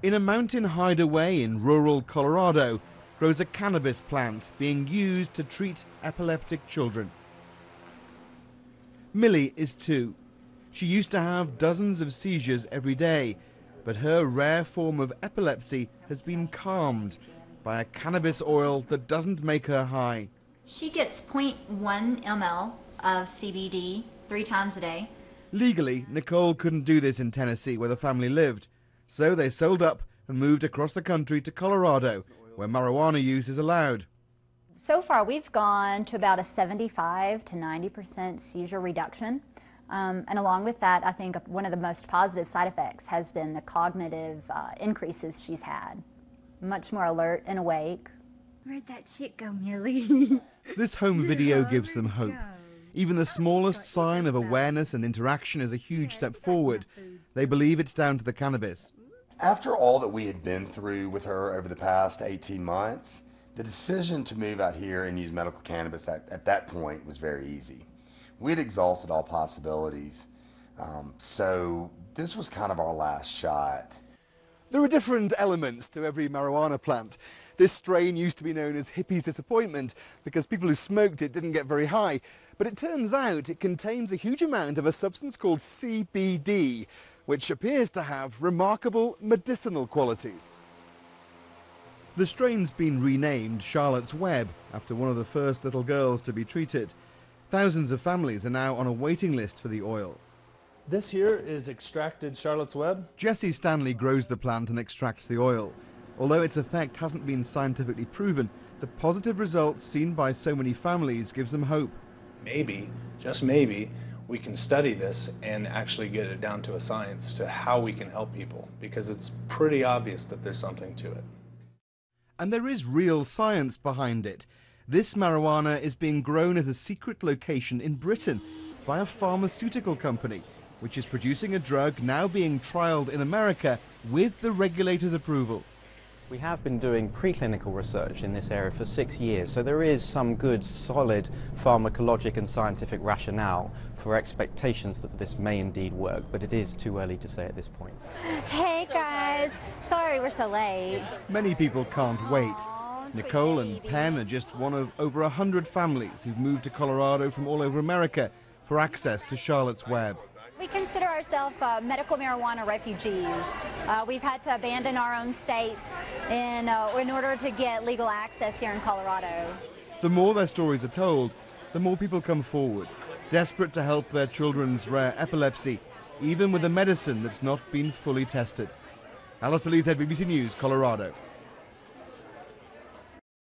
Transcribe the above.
In a mountain hideaway in rural Colorado grows a cannabis plant being used to treat epileptic children. Millie is 2. She used to have dozens of seizures every day, but her rare form of epilepsy has been calmed by a cannabis oil that doesn't make her high. She gets 0.1 ml of CBD 3 times a day. Legally, Nicole couldn't do this in Tennessee, where the family lived. So they sold up and moved across the country to Colorado, where marijuana use is allowed. So far, we've gone to about a 75 to 90% seizure reduction. And along with that, I think one of the most positive side effects has been the cognitive increases she's had. Much more alert and awake. Where'd that shit go, Millie? This home video gives them hope. Even the smallest sign of awareness and interaction is a huge step forward. They believe it's down to the cannabis. After all that we had been through with her over the past 18 months, the decision to move out here and use medical cannabis at that point was very easy. We had exhausted all possibilities, so this was kind of our last shot. There are different elements to every marijuana plant. This strain used to be known as hippie's disappointment because people who smoked it didn't get very high. But it turns out it contains a huge amount of a substance called CBD, which appears to have remarkable medicinal qualities. The strain's been renamed Charlotte's Web after one of the first little girls to be treated. Thousands of families are now on a waiting list for the oil. This here is extracted Charlotte's Web. Jesse Stanley grows the plant and extracts the oil. Although its effect hasn't been scientifically proven, the positive results seen by so many families gives them hope. Maybe, just maybe, we can study this and actually get it down to a science to how we can help people, because it's pretty obvious that there's something to it. And there is real science behind it. This marijuana is being grown at a secret location in Britain by a pharmaceutical company, which is producing a drug now being trialled in America with the regulator's approval. We have been doing preclinical research in this area for 6 years, so there is some good, solid pharmacologic and scientific rationale for expectations that this may indeed work, but it is too early to say at this point. Hey guys, sorry we're so late. Many people can't wait. Nicole and Penn are just one of over 100 families who've moved to Colorado from all over America for access to Charlotte's Web. We consider ourselves medical marijuana refugees. We've had to abandon our own states in order to get legal access here in Colorado. The more their stories are told, the more people come forward, desperate to help their children's rare epilepsy, even with a medicine that's not been fully tested. Alistair Leithhead, BBC News, Colorado.